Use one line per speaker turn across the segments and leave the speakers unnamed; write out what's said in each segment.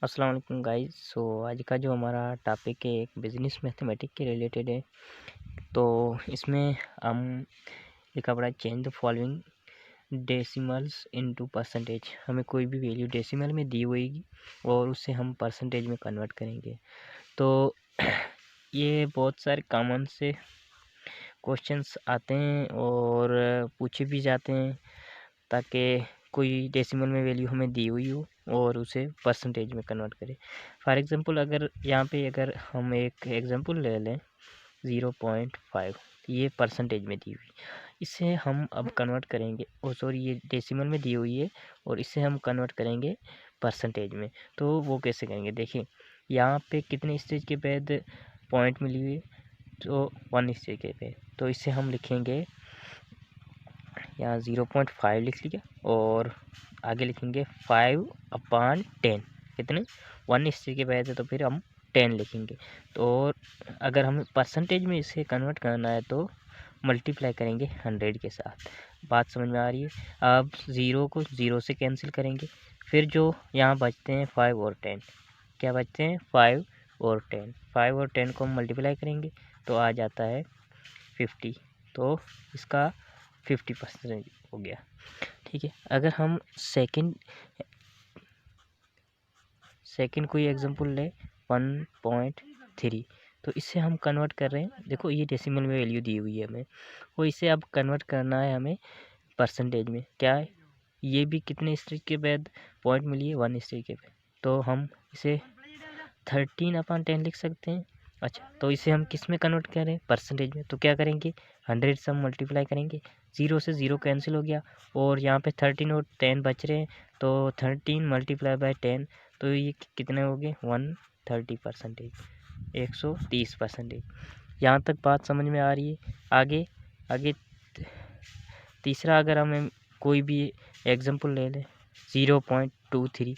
अस्सलाम वालेकुम गाइस। आज का जो हमारा टॉपिक है एक बिज़नेस मैथमेटिक्स के रिलेटेड है। तो इसमें हम लिखा पड़ा है change the following decimals into percentage. हमें कोई भी वैल्यू डेसिमल में दी हुई और उससे हम परसेंटेज में कन्वर्ट करेंगे। तो ये बहुत सारे कॉमन से क्वेश्चंस आते हैं और पूछे भी जाते हैं ताकि कोई डेसिमल में वैल्यू हमें दी हुई हो और उसे परसेंटेज में कन्वर्ट करें। फॉर एग्ज़ाम्पल अगर यहाँ पे अगर हम एक एग्ज़ाम्पल ले लें 0.5, ये परसेंटेज में दी हुई, इसे हम अब कन्वर्ट करेंगे सॉरी ये डेसिमल में दी हुई है और इसे हम कन्वर्ट करेंगे परसेंटेज में। तो वो कैसे करेंगे, देखिए यहाँ पे कितने स्टेज के बाद पॉइंट मिली हुई है, तो 1 स्टेज के बाद। तो इसे हम लिखेंगे यहाँ 0.5 लिख लिया और आगे लिखेंगे 5/10। कितने 1 स्टेज के बाद है तो फिर हम 10 लिखेंगे। तो अगर हमें परसेंटेज में इसे कन्वर्ट करना है तो मल्टीप्लाई करेंगे 100 के साथ। बात समझ में आ रही है। अब 0 को 0 से कैंसिल करेंगे, फिर जो यहाँ बचते हैं 5 और 10, क्या बचते हैं 5 और 10। 5 और 10 को हम मल्टीप्लाई करेंगे तो आ जाता है 50। तो इसका 50% हो गया। ठीक है, अगर हम सेकंड कोई एग्जांपल ले 1.3, तो इससे हम कन्वर्ट कर रहे हैं। देखो ये डेसिमल में वैल्यू दी हुई है हमें, वो इसे अब कन्वर्ट करना है हमें परसेंटेज में। क्या है, ये भी कितने स्टेज के बाद पॉइंट मिली है 1 स्टेज के बाद, तो हम इसे 13/10 लिख सकते हैं। अच्छा, तो इसे हम किस में कन्वर्ट करें, परसेंटेज में। तो क्या करेंगे 100 से हम मल्टीप्लाई करेंगे, 0 से 0 कैंसिल हो गया और यहाँ पे 13 और 10 बच रहे हैं। तो 13 मल्टीप्लाई बाय 10, तो ये कितने हो गए 130%, 130%। यहाँ तक बात समझ में आ रही है। आगे आगे तीसरा अगर हमें कोई भी एग्जांपल ले लें 0.23,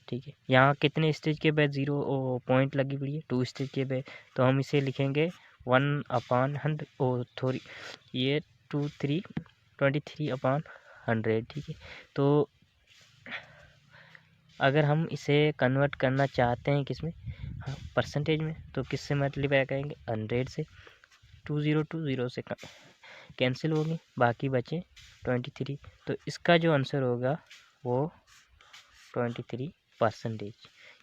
ठीक है, यहाँ कितने स्टेज के बाद 0 पॉइंट लगी पड़ी है 2 स्टेज के बाद। तो हम इसे लिखेंगे 1/100 थोड़ी ये 23/100। ठीक है, तो अगर हम इसे कन्वर्ट करना चाहते हैं किस में, हाँ परसेंटेज में, तो किस से मल्टीप्लाई करेंगे 100 से। 2020 से कैंसिल होगी, बाकी बचे 23। तो इसका जो आंसर होगा वो 23%।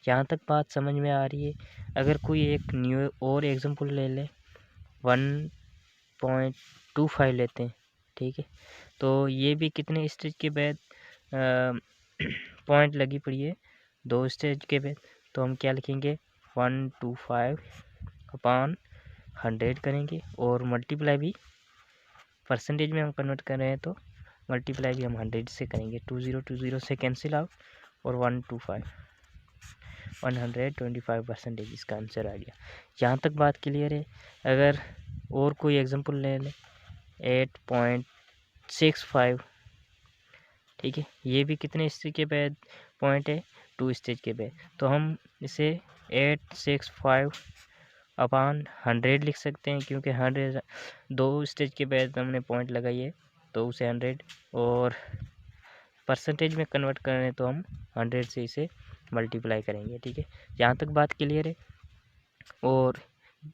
यहाँ तक बात समझ में आ रही है। अगर कोई एक न्यू और एग्जांपल ले ले 1.25 लेते हैं, ठीक है, तो ये भी कितने स्टेज के बाद पॉइंट लगी पड़ी है 2 स्टेज के बाद। तो हम क्या लिखेंगे 125/100 करेंगे और मल्टीप्लाई भी परसेंटेज में हम कन्वर्ट कर रहे हैं तो मल्टीप्लाई भी हम 100 से करेंगे। 2020 से कैंसिल आउट और 125% इसका आंसर आ गया। यहाँ तक बात क्लियर है। अगर और कोई एग्जांपल ले लें 8.65, ठीक है, ये भी कितने स्टेज के बाद पॉइंट है 2 स्टेज के बाद। तो हम इसे 865/100 लिख सकते हैं, क्योंकि 100 2 स्टेज के बाद हमने पॉइंट लगाई है तो उसे 100, और परसेंटेज में कन्वर्ट करें तो हम 100 से इसे मल्टीप्लाई करेंगे। ठीक है, यहाँ तक बात क्लियर है। और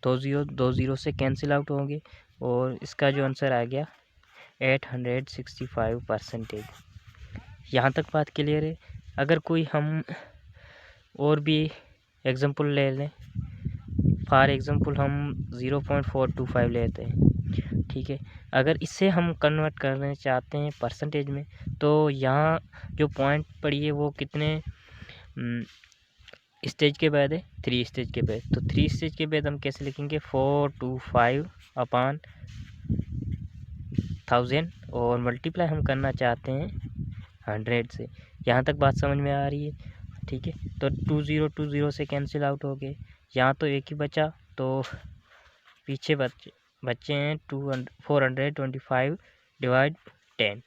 2 से कैंसिल आउट होंगे और इसका जो आंसर आ गया 865%। यहाँ तक बात क्लियर है। अगर कोई हम और भी एग्जांपल ले लें, फॉर एग्जांपल हम 0.425 लेते हैं, ठीक है, अगर इसे हम कन्वर्ट करना चाहते हैं परसेंटेज में, तो यहाँ जो पॉइंट पड़ी है वो कितने स्टेज के बाद है 3 स्टेज के बाद। तो 3 स्टेज के बाद हम कैसे लिखेंगे 425/1000 और मल्टीप्लाई हम करना चाहते हैं 100 से। यहाँ तक बात समझ में आ रही है। ठीक है, तो 2020 से कैंसिल आउट हो गए, यहाँ तो एक ही बचा, तो पीछे बच्चे हैं 425/10।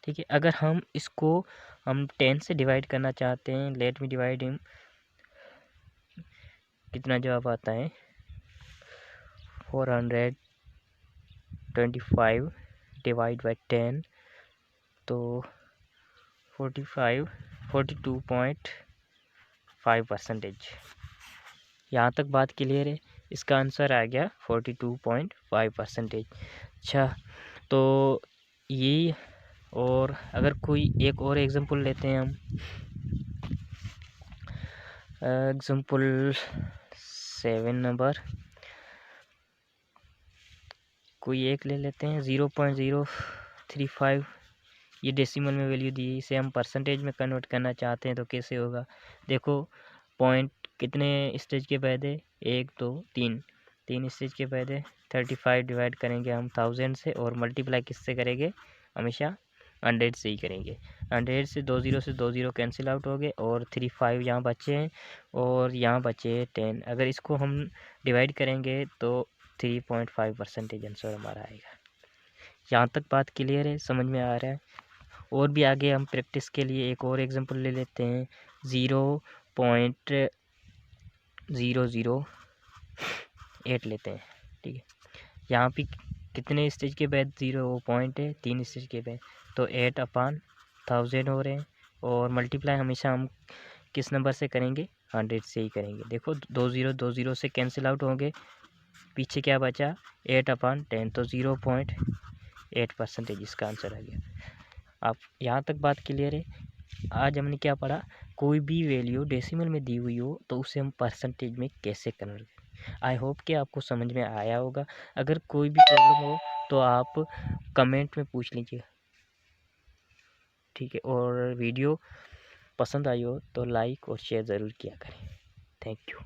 ठीक है, अगर हम इसको 10 से डिवाइड करना चाहते हैं, लेट मी डिवाइड हिम, कितना जवाब आता है 425 डिवाइड बाई 10, तो 42.5 42.5%। यहाँ तक बात क्लियर है। इसका आंसर आ गया 42.5%। अच्छा, तो ये, और अगर कोई एक और एग्जांपल लेते हैं हम, एग्जांपल 7 नंबर, कोई एक ले लेते हैं 0.035। ये डेसिमल में वैल्यू दी, इसे हम परसेंटेज में कन्वर्ट करना चाहते हैं तो कैसे होगा। देखो, पॉइंट कितने स्टेज के बाद है, 1 2 3, 3 स्टेज के बाद है। 35 डिवाइड करेंगे हम 1000 से, और मल्टीप्लाई किससे करेंगे, हमेशा 100 से ही करेंगे। 100 से 2 0 कैंसिल आउट हो गए, और 35 यहाँ बचे हैं, और यहाँ बचे 10। अगर इसको हम डिवाइड करेंगे तो 3.5% आंसर हमारा आएगा। यहाँ तक बात क्लियर है, समझ में आ रहा है। और भी आगे हम प्रैक्टिस के लिए एक और एग्जांपल ले लेते हैं, 0.008 लेते हैं। ठीक है, यहाँ पे कितने स्टेज के बाद 0 पॉइंट है, 3 स्टेज के बाद, तो 8/1000 हो रहे हैं, और मल्टीप्लाई हमेशा हम किस नंबर से करेंगे, 100 से ही करेंगे। देखो, 2 0 से कैंसिल आउट होंगे, पीछे क्या बचा, 8/10, तो 0.8% इसका आंसर आ गया। आप यहाँ तक बात क्लियर है। आज हमने क्या पढ़ा, कोई भी वैल्यू डेसिमल में दी हुई हो तो उसे हम परसेंटेज में कैसे कन्वर्ट करें। आई होप कि आपको समझ में आया होगा। अगर कोई भी प्रॉब्लम हो तो आप कमेंट में पूछ लीजिए, ठीक है। और वीडियो पसंद आई हो तो लाइक और शेयर ज़रूर किया करें। Thank you.